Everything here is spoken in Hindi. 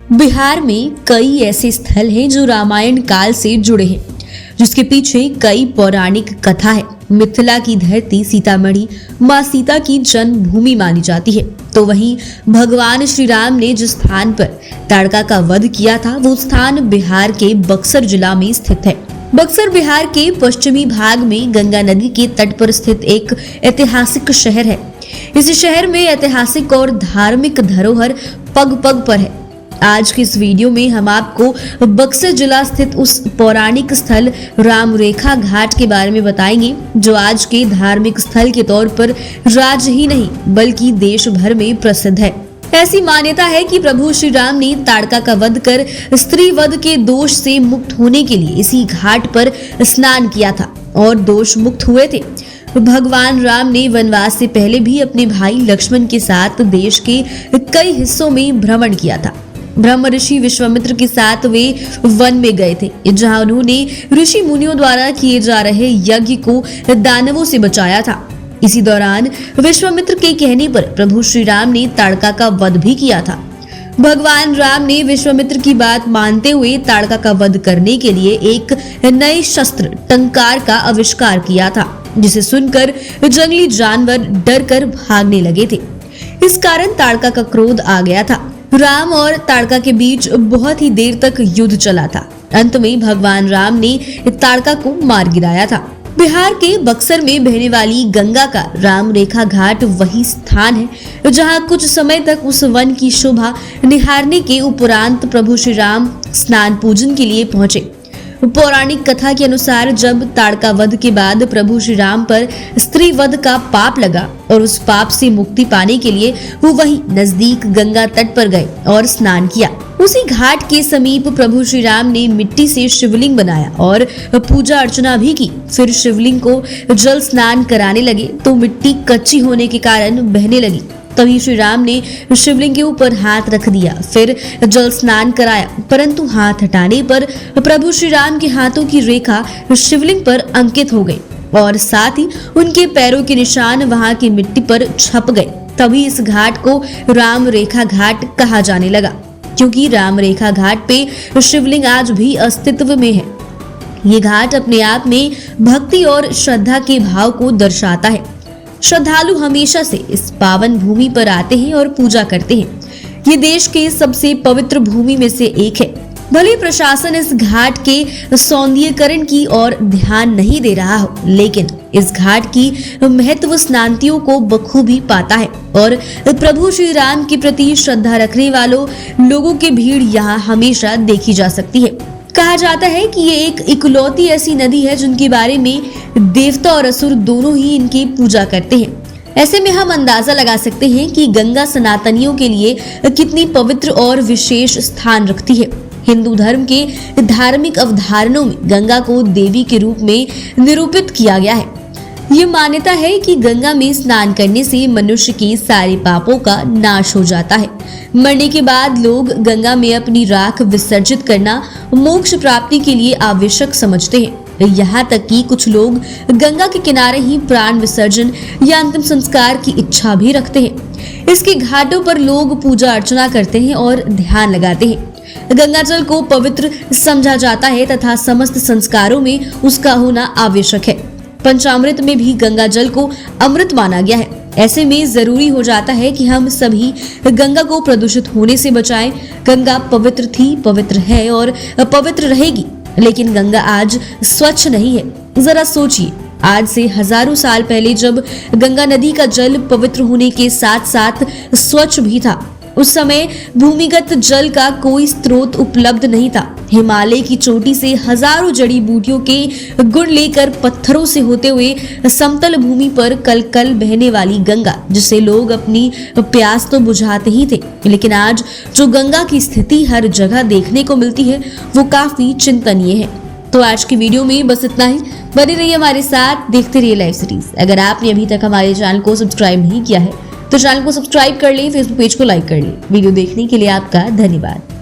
बिहार में कई ऐसे स्थल हैं जो रामायण काल से जुड़े हैं, जिसके पीछे कई पौराणिक कथा है। मिथिला की धरती सीतामढ़ी माँ सीता की जन्मभूमि मानी जाती है, तो वहीं भगवान श्री राम ने जिस स्थान पर ताड़का का वध किया था, वो स्थान बिहार के बक्सर जिला में स्थित है। बक्सर बिहार के पश्चिमी भाग में गंगा नदी के तट पर स्थित एक ऐतिहासिक शहर है। इस शहर में ऐतिहासिक और धार्मिक धरोहर पग पग पर है। आज की इस वीडियो में हम आपको बक्सर जिला स्थित उस पौराणिक स्थल राम रेखा घाट के बारे में बताएंगे, जो आज के धार्मिक स्थल के तौर पर राज्य ही नहीं बल्कि देश भर में प्रसिद्ध है। ऐसी मान्यता है कि प्रभु श्री राम ने ताड़का का वध कर स्त्री वध के दोष से मुक्त होने के लिए इसी घाट पर स्नान किया था और दोष मुक्त हुए थे। भगवान राम ने वनवास से पहले भी अपने भाई लक्ष्मण के साथ देश के कई हिस्सों में भ्रमण किया था। ब्रह्म ऋषि विश्वामित्र के साथ वे वन में गए थे, जहां उन्होंने ऋषि मुनियों द्वारा किए जा रहे यज्ञ को दानवों से बचाया था। इसी दौरान विश्वामित्र के कहने पर प्रभु श्री राम ने ताड़का का वध भी किया था। भगवान राम ने विश्वामित्र की बात मानते हुए ताड़का का वध करने के लिए एक नए शस्त्र टंकार का आविष्कार किया था, जिसे सुनकर जंगली जानवर डरकर भागने लगे थे। इस कारण ताड़का का क्रोध आ गया था। राम और ताड़का के बीच बहुत ही देर तक युद्ध चला था। अंत में भगवान राम ने ताड़का को मार गिराया था। बिहार के बक्सर में बहने वाली गंगा का राम रेखा घाट वही स्थान है जहां कुछ समय तक उस वन की शोभा निहारने के उपरांत प्रभु श्री राम स्नान पूजन के लिए पहुंचे। पौराणिक कथा के अनुसार जब ताड़का वध के बाद प्रभु श्री राम पर स्त्री वध का पाप लगा और उस पाप से मुक्ति पाने के लिए वो वहीं नजदीक गंगा तट पर गए और स्नान किया। उसी घाट के समीप प्रभु श्री राम ने मिट्टी से शिवलिंग बनाया और पूजा अर्चना भी की। फिर शिवलिंग को जल स्नान कराने लगे तो मिट्टी कच्ची होने के कारण बहने लगी। तभी श्री राम ने शिवलिंग के ऊपर हाथ रख दिया, फिर जल स्नान कराया, परंतु हाथ हटाने पर प्रभु श्री राम के हाथों की रेखा शिवलिंग पर अंकित हो गई और साथ ही उनके पैरों के निशान वहां की मिट्टी पर छप गए। तभी इस घाट को राम रेखा घाट कहा जाने लगा, क्योंकि राम रेखा घाट पे शिवलिंग आज भी अस्तित्व में है। ये घाट अपने आप में भक्ति और श्रद्धा के भाव को दर्शाता है। श्रद्धालु हमेशा से इस पावन भूमि पर आते हैं और पूजा करते हैं। ये देश के सबसे पवित्र भूमि में से एक है। भले प्रशासन इस घाट के सौंदर्यीकरण की ओर ध्यान नहीं दे रहा हो, लेकिन इस घाट की महत्व स्नातियों को बखूबी पाता है और प्रभु श्री राम के प्रति श्रद्धा रखने वालों लोगों की भीड़ यहाँ हमेशा देखी जा सकती है। कहा जाता है कि ये एक इकलौती ऐसी नदी है जिनके बारे में देवता और असुर दोनों ही इनकी पूजा करते हैं। ऐसे में हम अंदाजा लगा सकते हैं कि गंगा सनातनियों के लिए कितनी पवित्र और विशेष स्थान रखती है। हिंदू धर्म के धार्मिक अवधारणों में गंगा को देवी के रूप में निरूपित किया गया है। ये मान्यता है कि गंगा में स्नान करने से मनुष्य के सारे पापों का नाश हो जाता है। मरने के बाद लोग गंगा में अपनी राख विसर्जित करना मोक्ष प्राप्ति के लिए आवश्यक समझते हैं। यहाँ तक कि कुछ लोग गंगा के किनारे ही प्राण विसर्जन या अंतिम संस्कार की इच्छा भी रखते हैं। इसके घाटों पर लोग पूजा अर्चना करते हैं और ध्यान लगाते हैं। गंगा जल को पवित्र समझा जाता है तथा समस्त संस्कारों में उसका होना आवश्यक है। पंचामृत में भी गंगा जल को अमृत माना गया है। ऐसे में जरूरी हो जाता है कि हम सभी गंगा को प्रदूषित होने से बचाएं। गंगा पवित्र थी, पवित्र है और पवित्र रहेगी, लेकिन गंगा आज स्वच्छ नहीं है। जरा सोचिए, आज से हजारों साल पहले जब गंगा नदी का जल पवित्र होने के साथ साथ स्वच्छ भी था, उस समय भूमिगत जल का कोई स्रोत उपलब्ध नहीं था। हिमालय की चोटी से हजारों जड़ी बूटियों के गुण लेकर पत्थरों से होते हुए समतल भूमि पर कल कल बहने वाली गंगा, जिसे लोग अपनी प्यास तो बुझाते ही थे, लेकिन आज जो गंगा की स्थिति हर जगह देखने को मिलती है वो काफी चिंतनीय है। तो आज की वीडियो में बस इतना ही। बने रहिए हमारे साथ, देखते रहिए लाइव सीरीज। अगर आपने अभी तक हमारे चैनल को सब्सक्राइब नहीं किया है तो चैनल को सब्सक्राइब कर लें, फेसबुक पेज को लाइक कर लें। वीडियो देखने के लिए आपका धन्यवाद।